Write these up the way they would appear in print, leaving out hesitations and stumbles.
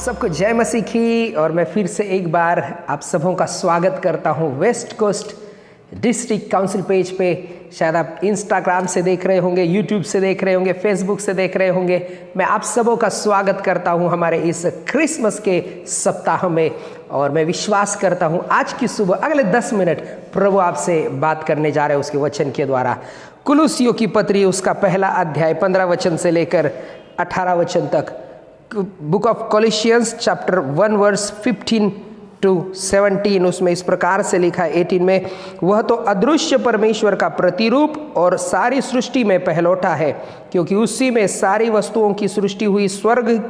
सबको जय मसीह की। और मैं फिर से एक बार आप सबों का स्वागत करता हूं West Coast District Council page पे। शायद आप इंस्टाग्राम से देख रहे होंगे, यूट्यूब से देख रहे होंगे, फेसबुक से देख रहे होंगे। मैं आप सबों का स्वागत करता हूं हमारे इस क्रिसमस के सप्ताह में। और मैं विश्वास करता हूं आज की सुबह अगले 10 मिनट प्रभु आपसे बात करने जा रहे हैं उसके वचन के द्वारा। कुलुसियों की पत्री उसका पहला अध्याय 15 वचन से लेकर 18 वचन तक। Book of Colossians chapter 1 verse 15 to 17, उसमें इस प्रकार से लिखा है 18 में, वह तो अदृश्य परमेश्वर का प्रतिरूप और सारी सृष्टि में पहलौठा है, क्योंकि उसी में सारी वस्तुओं की सृष्टि हुई, स्वर्ग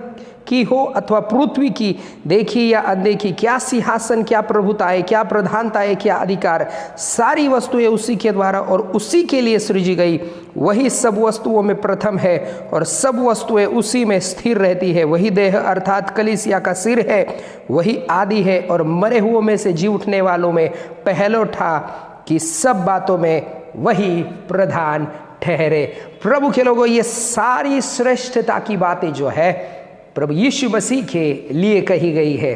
की हो अथवा पृथ्वी की, देखी या अनदेखी, क्या सिंहासन, क्या प्रभुताएं, क्या प्रधानताएं, क्या अधिकार, सारी वस्तुएं उसी के द्वारा और उसी के लिए सृजी गई। वही सब वस्तुओं में प्रथम है और सब वस्तुएं उसी में स्थिर रहती है। वही देह अर्थात कलीसिया का सिर है, वही आदि है और मरे हुओं में से जी उठने वालों में पहलौठा, कि सब बातों में वही प्रधान ठहरे। प्रभु के लोगों, ये सारी श्रेष्ठता की बातें जो है प्रभु यीशु मसीह के लिए कही गई है।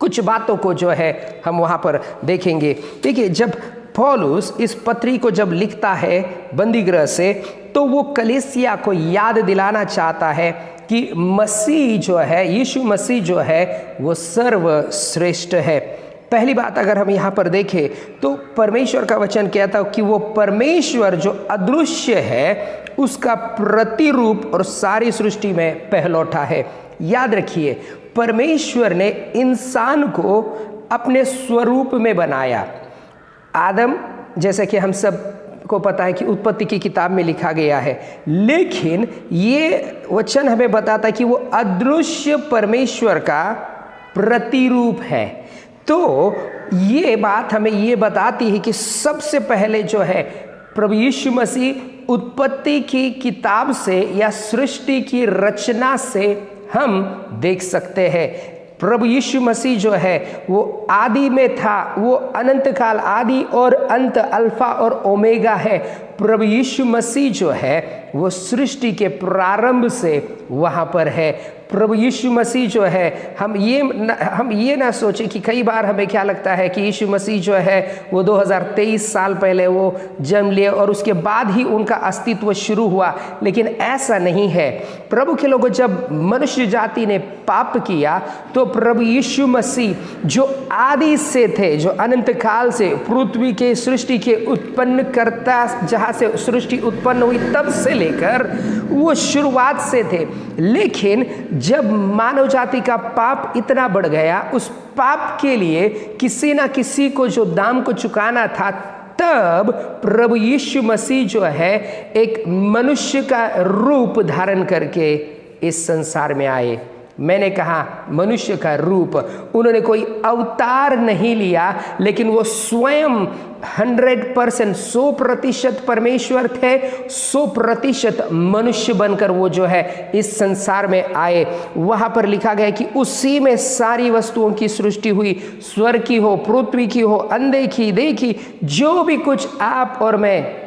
कुछ बातों को जो है हम वहाँ पर देखेंगे। देखिए, जब पौलुस इस पत्री को जब लिखता है बंदीगृह से, तो वो कलीसिया को याद दिलाना चाहता है कि मसीह जो है, यीशु मसीह जो है, वो सर्वश्रेष्ठ है। पहली बात अगर हम यहाँ पर देखें तो परमेश्वर का वचन कहता है कि वो परमेश्वर जो अदृश्य है उसका प्रतिरूप और सारी सृष्टि में पहलौठा है। याद रखिए, परमेश्वर ने इंसान को अपने स्वरूप में बनाया। आदम, जैसे कि हम सब को पता है कि उत्पत्ति की किताब में लिखा गया है, लेकिन ये वचन हमें बताता है कि वो अदृश्य परमेश्वर का प्रतिरूप है। तो ये बात हमें ये बताती है कि सबसे पहले जो है प्रभु यीशु मसीह उत्पत्ति की किताब से या सृष्टि की रचना से हम देख सकते हैं। प्रभु यीशु मसीह जो है वो आदि में था, वो अनंत काल, आदि और अंत, अल्फा और ओमेगा है। प्रभु यीशु मसीह जो है वो सृष्टि के प्रारंभ से वहाँ पर है। प्रभु यीशु मसीह जो है, हम ये ना सोचें कि कई बार हमें क्या लगता है कि यीशु मसीह जो है वो 2023 साल पहले वो जन्म लिए और उसके बाद ही उनका अस्तित्व शुरू हुआ, लेकिन ऐसा नहीं है। प्रभु के लोगों, जब मनुष्य जाति ने पाप किया तो प्रभु यीशु मसीह जो आदि से थे, जो अनंत काल से पृथ्वी के सृष्टि के उत्पन्न करता, जहाँ से सृष्टि उत्पन्न हुई तब से लेकर वो शुरुआत से थे। लेकिन जब मानव जाति का पाप इतना बढ़ गया, उस पाप के लिए किसी ना किसी को जो दाम को चुकाना था, तब प्रभु यीशु मसीह जो है एक मनुष्य का रूप धारण करके इस संसार में आए। मैंने कहा मनुष्य का रूप, उन्होंने कोई अवतार नहीं लिया, लेकिन वो स्वयं 100% 100% परमेश्वर थे, 100% मनुष्य बनकर वो जो है इस संसार में आए। वहाँ पर लिखा गया कि उसी में सारी वस्तुओं की सृष्टि हुई, स्वर्ग की हो, पृथ्वी की हो, अनदेखी, देखी, जो भी कुछ आप और मैं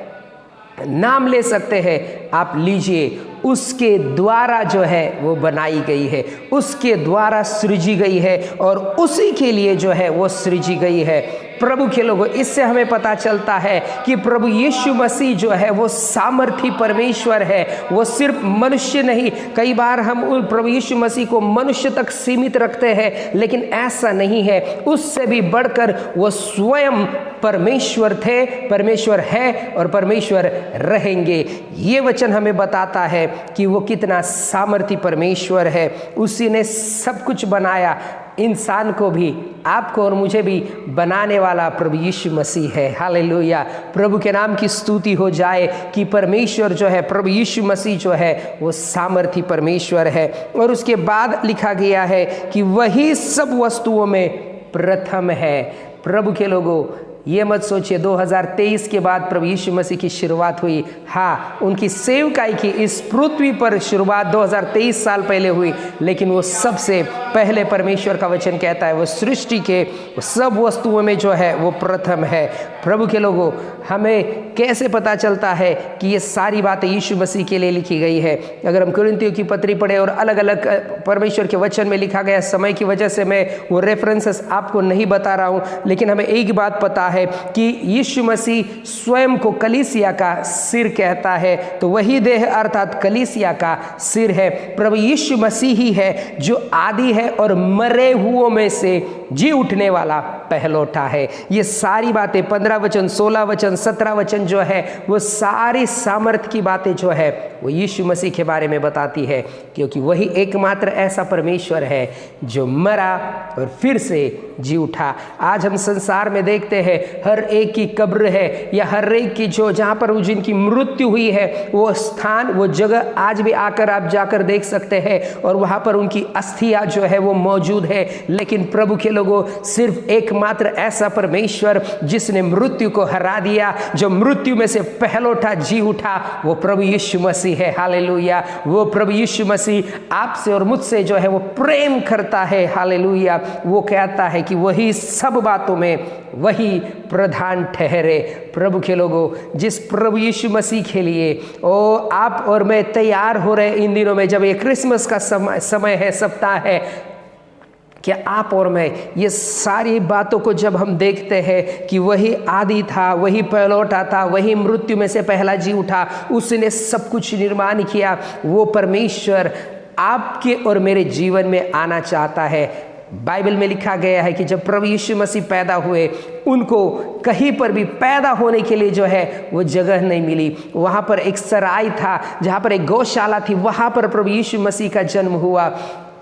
नाम ले सकते हैं आप लीजिए, उसके द्वारा जो है वो बनाई गई है, उसके द्वारा सृजी गई है और उसी के लिए जो है वो सृजी गई है। प्रभु के लोगों, इससे हमें पता चलता है कि प्रभु यीशु मसीह जो है वो सामर्थी परमेश्वर है, वो सिर्फ मनुष्य नहीं। कई बार हम उन प्रभु यीशु मसीह को मनुष्य तक सीमित रखते हैं, लेकिन ऐसा नहीं है। उससे भी बढ़कर वो स्वयं परमेश्वर थे, परमेश्वर है और परमेश्वर रहेंगे। ये वचन हमें बताता है कि वो कितना सामर्थी परमेश्वर है। उसी ने सब कुछ बनाया, इंसान को भी, आपको और मुझे भी बनाने वाला प्रभु यीशु मसीह है। हालेलुया, प्रभु के नाम की स्तुति हो जाए कि परमेश्वर जो है, प्रभु यीशु मसीह जो है वो सामर्थी परमेश्वर है। और उसके बाद लिखा गया है कि वही सब वस्तुओं में प्रथम है। प्रभु के लोगों, ये मत सोचिए 2023 के बाद प्रभु यीशु मसीह की शुरुआत हुई। हाँ, उनकी सेवकाई की इस पृथ्वी पर शुरुआत 2023 साल पहले हुई, लेकिन वो सबसे पहले परमेश्वर का वचन कहता है वो सृष्टि के सब वस्तुओं में जो है वो प्रथम है। प्रभु के लोगों, हमें कैसे पता चलता है कि ये सारी बातें यीशु मसीह के लिए लिखी गई है? अगर हम कुरिन्थियों की पत्री पढ़े और अलग अलग परमेश्वर के वचन में लिखा गया, समय की वजह से मैं वो रेफरेंसेस आपको नहीं बता रहा हूँ, लेकिन हमें एक बात पता है कि यीशु मसीह स्वयं को कलीसिया का सिर कहता है, तो वही देह अर्थात कलीसिया का सिर है। प्रभु यीशु मसीह ही है जो आदि है और मरे हुओं में से जी उठने वाला पहलौठा है। ये सारी बातें 15 वचन, 16 वचन, 17 वचन जो है वो सारी सामर्थ्य की बातें जो है वो यीशु मसीह के बारे में बताती है, क्योंकि वही एकमात्र ऐसा परमेश्वर है जो मरा और फिर से जी उठा। आज हम संसार में देखते हैं हर एक की कब्र है, या हर एक की जो जहाँ पर जिनकी मृत्यु हुई है वो स्थान, वो जगह आज भी आकर आप जाकर देख सकते हैं और वहाँ पर उनकी अस्थियाँ जो है वो मौजूद है। लेकिन प्रभु के लोगों, सिर्फ एकमात्र ऐसा परमेश्वर जिसने मृत्यु को हरा दिया, जो मृत्यु में से पहलौठा जी उठा, वो प्रभु यीशु मसीह है। हालेलुया। वो प्रभु यीशु मसीह आपसे और मुझसे जो है वो प्रेम करता है। हालेलुया। वो कहता है कि वही सब बातों में वही प्रधान ठहरे। प्रभु के लोगों, जिस प्रभु यीशु मसीह के लिए आप और मैं तैयार हो रहे इन दिनों में, जब ये क्रिसमस का समय है, सप्ताह है, कि आप और मैं ये सारी बातों को जब हम देखते हैं कि वही आदि था, वही पहलौठा था, वही मृत्यु में से पहला जी उठा, उसने सब कुछ निर्माण किया, वो परमेश्वर आपके और मेरे जीवन में आना चाहता है। बाइबल में लिखा गया है कि जब प्रभु यीशु मसीह पैदा हुए, उनको कहीं पर भी पैदा होने के लिए जो है वो जगह नहीं मिली। वहाँ पर एक सराय था, जहाँ पर एक गौशाला थी, वहाँ पर प्रभु यीशु मसीह का जन्म हुआ।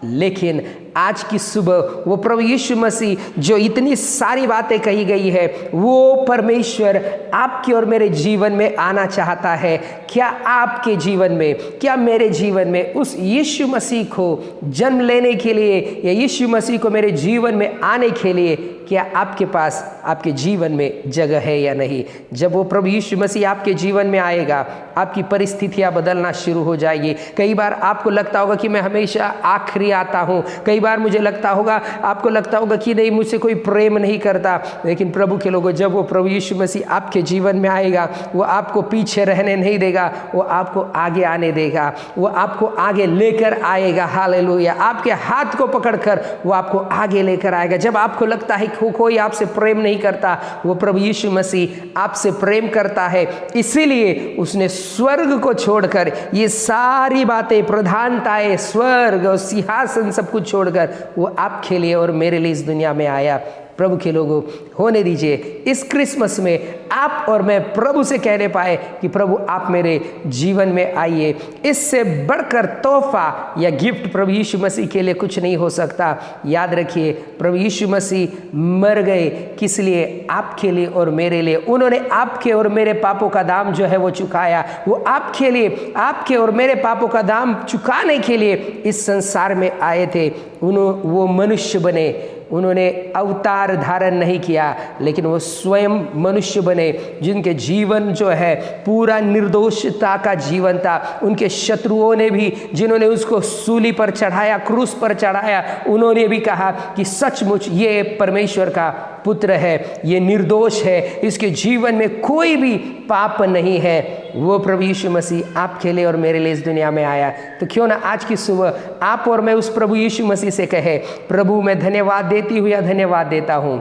लेकिन आज की सुबह वो प्रभु यीशु मसीह जो इतनी सारी बातें कही गई है, वो परमेश्वर आपके और मेरे जीवन में आना चाहता है। क्या आपके जीवन में, क्या मेरे जीवन में उस यीशु मसीह को जन्म लेने के लिए, या यीशु मसीह को मेरे जीवन में आने के लिए, क्या आपके पास आपके जीवन में जगह है या नहीं? जब वो प्रभु यीशु मसीह आपके जीवन में आएगा, आपकी परिस्थितियां बदलना शुरू हो जाएगी। कई बार आपको लगता होगा कि मैं हमेशा आखिरी आता हूँ, कई बार मुझे लगता होगा, आपको लगता होगा कि नहीं, मुझसे कोई प्रेम नहीं करता। लेकिन प्रभु के लोगों, जब वो प्रभु यीशु मसीह आपके जीवन में आएगा, वो आपको पीछे रहने नहीं देगा, वो आपको आगे आने देगा, वो आपको आगे लेकर आएगा। हालेलुया। आपके हाथ को पकड़कर वो आपको आगे लेकर आएगा। जब आपको लगता है कोई आपसे प्रेम नहीं करता, वो प्रभु यीशु मसीह आपसे प्रेम करता है। इसीलिए उसने स्वर्ग को छोड़कर, ये सारी बातें, प्रधानताएं, स्वर्ग और सिंहासन सब कुछ छोड़कर वो आपके लिए और मेरे लिए इस दुनिया में आया। प्रभु के लोगों, होने दीजिए इस क्रिसमस में आप और मैं प्रभु से कहने पाए कि प्रभु आप मेरे जीवन में आइए। इससे बढ़कर तोहफा या गिफ्ट प्रभु यीशु मसीह के लिए कुछ नहीं हो सकता। याद रखिए, प्रभु यीशु मसीह मर गए किस लिए? आपके लिए और मेरे लिए। उन्होंने आपके और मेरे पापों का दाम जो है वो चुकाया। वो आपके लिए, आपके और मेरे पापों का दाम चुकाने के लिए इस संसार में आए थे। वो मनुष्य बने, उन्होंने अवतार धारण नहीं किया, लेकिन वो स्वयं मनुष्य बने, जिनके जीवन जो है पूरा निर्दोषता का जीवन था। उनके शत्रुओं ने भी, जिन्होंने उसको सूली पर चढ़ाया, क्रूस पर चढ़ाया, उन्होंने भी कहा कि सचमुच ये परमेश्वर का पुत्र है, ये निर्दोष है, इसके जीवन में कोई भी पाप नहीं है। वो प्रभु यीशु मसीह आपके लिए और मेरे लिए इस दुनिया में आया। तो क्यों ना आज की सुबह आप और मैं उस प्रभु यीशु मसीह से कहे, प्रभु मैं धन्यवाद देती हूँ या धन्यवाद देता हूँ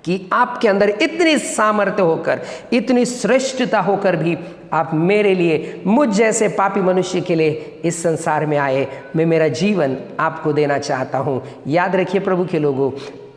कि आपके अंदर इतनी सामर्थ्य होकर, इतनी श्रेष्ठता होकर भी आप मेरे लिए, मुझ जैसे पापी मनुष्य के लिए इस संसार में आए। मैं मेरा जीवन आपको देना चाहता हूँ। याद रखिए प्रभु के लोगों,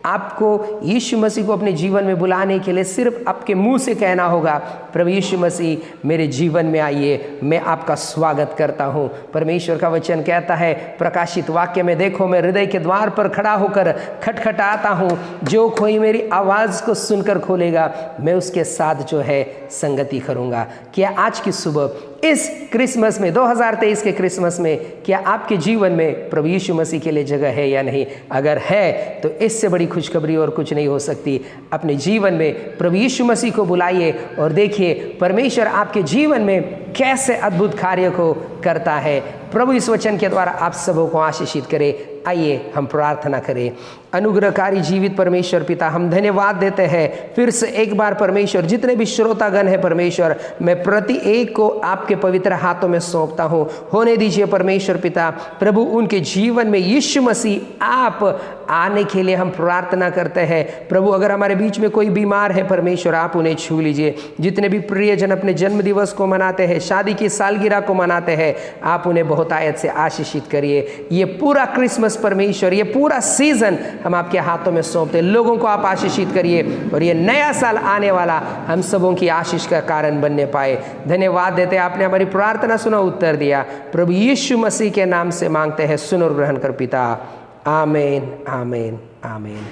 आपको यीशु मसीह को अपने जीवन में बुलाने के लिए सिर्फ आपके मुंह से कहना होगा, प्रभु यीशु मसीह मेरे जीवन में आइए, मैं आपका स्वागत करता हूँ। परमेश्वर का वचन कहता है प्रकाशित वाक्य में, देखो मैं हृदय के द्वार पर खड़ा होकर खटखटाता हूँ, जो कोई मेरी आवाज़ को सुनकर खोलेगा मैं उसके साथ जो है संगति करूँगा। क्या आज की सुबह इस क्रिसमस में 2023 के क्रिसमस में क्या आपके जीवन में प्रभु यीशु मसीह के लिए जगह है या नहीं? अगर है तो इससे बड़ी खुशखबरी और कुछ नहीं हो सकती। अपने जीवन में प्रभु यीशु मसीह को बुलाइए और देखिए परमेश्वर आपके जीवन में कैसे अद्भुत कार्य को करता है। प्रभु इस वचन के द्वारा आप सबों को आशीषित करे। आइए हम प्रार्थना करें। अनुग्रहकारी जीवित परमेश्वर पिता, हम धन्यवाद देते हैं फिर से एक बार परमेश्वर, जितने भी श्रोतागण हैं परमेश्वर, मैं प्रति एक को आपके पवित्र हाथों में सौंपता हूँ। होने दीजिए परमेश्वर पिता, प्रभु उनके जीवन में यीशु मसीह आप आने के लिए हम प्रार्थना करते हैं। प्रभु अगर हमारे बीच में कोई बीमार है परमेश्वर, आप उन्हें छू लीजिए। जितने भी प्रियजन अपने जन्म दिवस को मनाते हैं, शादी की सालगिरह को मनाते हैं, आप उन्हें बहुतायत से आशीषित करिए। ये पूरा क्रिसमस परमेश्वर, ये पूरा सीजन हम आपके हाथों में सौंपते हैं। लोगों को आप आशीषित करिए और ये नया साल आने वाला हम सबों की आशीष का कारण बनने पाए। धन्यवाद देते हैं, आपने हमारी प्रार्थना सुना, उत्तर दिया। प्रभु यीशु मसीह के नाम से मांगते हैं, सुन और ग्रहण कर पिता। आमीन, आमीन, आमीन।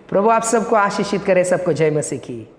प्रभु आप सबको आशीषित करे। सबको जय मसीह की।